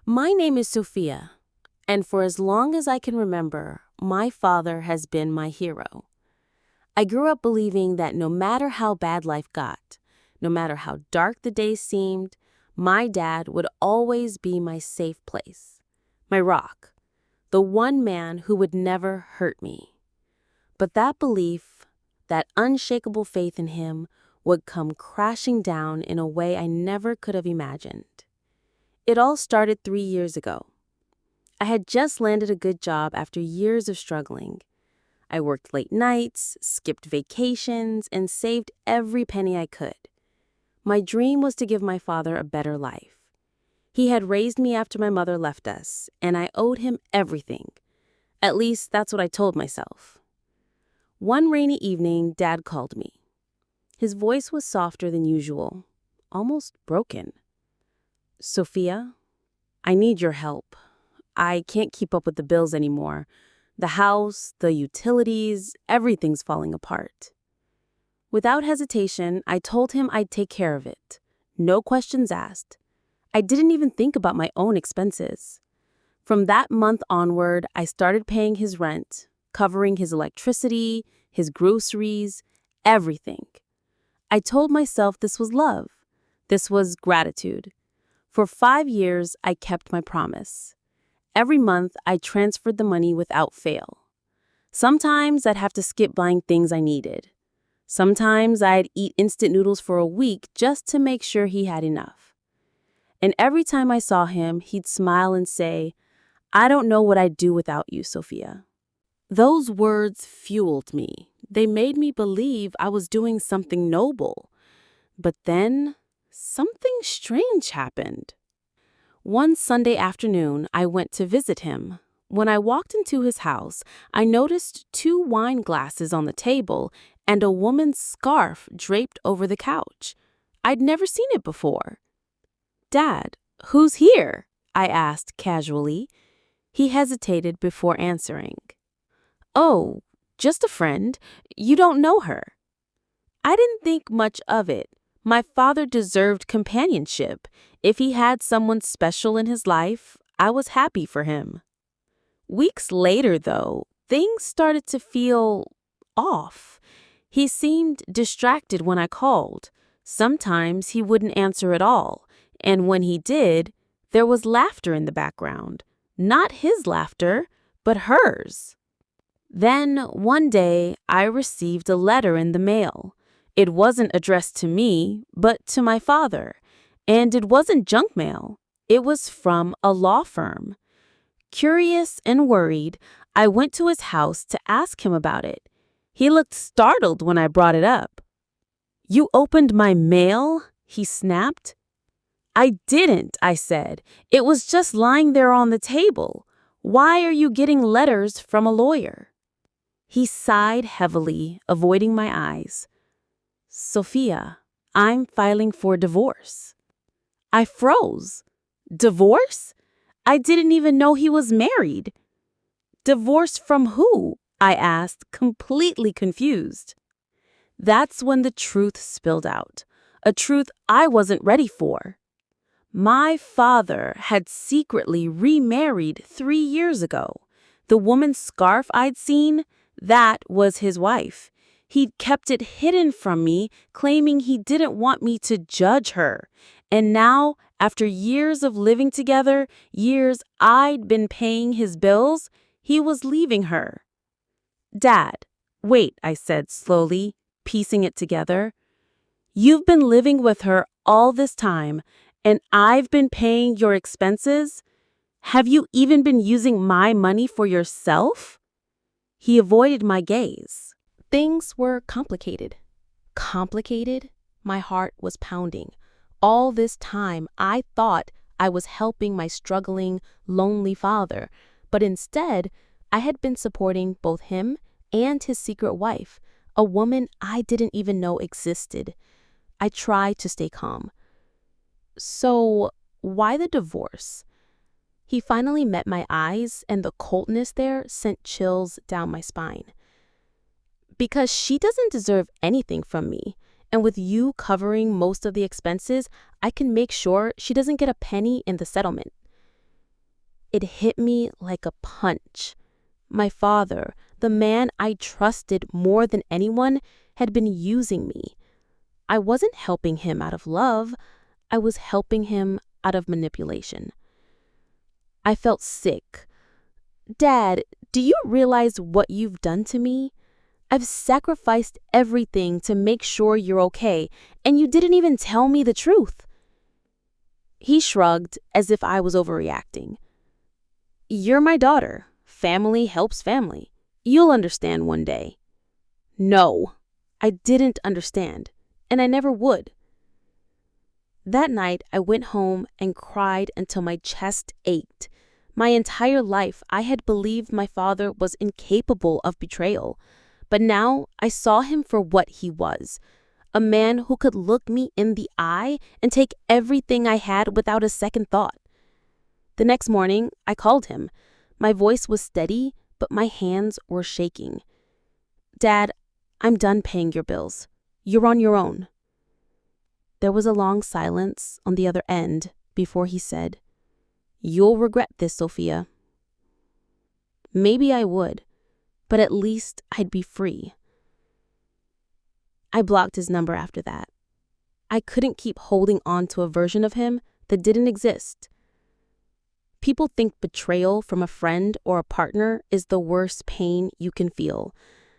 My name is Sophia, and for as long as I can remember, my father has been my hero. I grew up believing that no matter how bad life got, no matter how dark the days seemed, my dad would always be my safe place, my rock, the one man who would never hurt me. But that belief, that unshakable faith in him, would come crashing down in a way I never could have imagined. It all started 3 years ago. I had just landed a good job after years of struggling. I worked late nights, skipped vacations, and saved every penny I could. My dream was to give my father a better life. He had raised me after my mother left us, and I owed him everything. At least that's what I told myself. One rainy evening, Dad called me. His voice was softer than usual, almost broken. "Sophia, I need your help. I can't keep up with the bills anymore. The house, the utilities, everything's falling apart." Without hesitation, I told him I'd take care of it. No questions asked. I didn't even think about my own expenses. From that month onward, I started paying his rent, covering his electricity, his groceries, everything. I told myself this was love. This was gratitude. For 5 years, I kept my promise. Every month, I transferred the money without fail. Sometimes I'd have to skip buying things I needed. Sometimes I'd eat instant noodles for a week just to make sure he had enough. And every time I saw him, he'd smile and say, "I don't know what I'd do without you, Sophia." Those words fueled me. They made me believe I was doing something noble. But then, something strange happened. One Sunday afternoon, I went to visit him. When I walked into his house, I noticed 2 wine glasses on the table and a woman's scarf draped over the couch. I'd never seen it before. "Dad, who's here?" I asked casually. He hesitated before answering. "Oh, just a friend. You don't know her." I didn't think much of it. My father deserved companionship. If he had someone special in his life, I was happy for him. Weeks later, though, things started to feel off. He seemed distracted when I called. Sometimes he wouldn't answer at all, and when he did, there was laughter in the background. Not his laughter, but hers. Then, one day, I received a letter in the mail. It wasn't addressed to me, but to my father. And it wasn't junk mail. It was from a law firm. Curious and worried, I went to his house to ask him about it. He looked startled when I brought it up. "You opened my mail?" he snapped. "I didn't," I said. "It was just lying there on the table. Why are you getting letters from a lawyer?" He sighed heavily, avoiding my eyes. "Sophia, I'm filing for divorce." I froze. Divorce? I didn't even know he was married. "Divorce from who?" I asked, completely confused. That's when the truth spilled out, a truth I wasn't ready for. My father had secretly remarried 3 years ago. The woman's scarf I'd seen, that was his wife. He'd kept it hidden from me, claiming he didn't want me to judge her. And now, after years of living together, years I'd been paying his bills, he was leaving her. "Dad, wait," I said slowly, piecing it together. "You've been living with her all this time, and I've been paying your expenses? Have you even been using my money for yourself?" He avoided my gaze. Things were complicated. Complicated? My heart was pounding. All this time, I thought I was helping my struggling, lonely father, but instead, I had been supporting both him and his secret wife, a woman I didn't even know existed. I tried to stay calm. "So, why the divorce?" He finally met my eyes, and the coldness there sent chills down my spine. "Because she doesn't deserve anything from me. And with you covering most of the expenses, I can make sure she doesn't get a penny in the settlement." it hit me like a punch. My father, the man I trusted more than anyone, had been using me. I wasn't helping him out of love. I was helping him out of manipulation. I felt sick. Dad, do you realize what you've done to me? I've sacrificed everything to make sure you're okay, and you didn't even tell me the truth. He shrugged as if I was overreacting. You're my daughter. Family helps family. You'll understand one day. No, I didn't understand, and I never would. That night, I went home and cried until my chest ached. My entire life, I had believed my father was incapable of betrayal, but now I saw him for what he was, a man who could look me in the eye and take everything I had without a second thought. The next morning, I called him. My voice was steady, but my hands were shaking. Dad, I'm done paying your bills. You're on your own. There was a long silence on the other end before he said, You'll regret this, Sophia. Maybe I would, but at least I'd be free. I blocked his number after that. I couldn't keep holding on to a version of him that didn't exist. People think betrayal from a friend or a partner is the worst pain you can feel.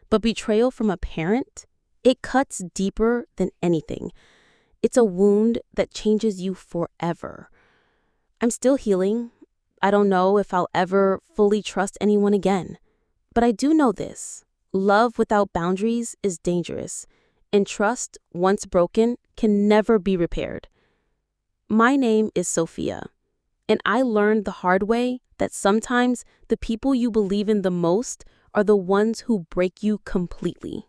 But betrayal from a parent, it cuts deeper than anything. It's a wound that changes you forever. I'm still healing. I don't know if I'll ever fully trust anyone again. But I do know this. Love without boundaries is dangerous, and trust, once broken, can never be repaired. My name is Sophia, and I learned the hard way that sometimes the people you believe in the most are the ones who break you completely.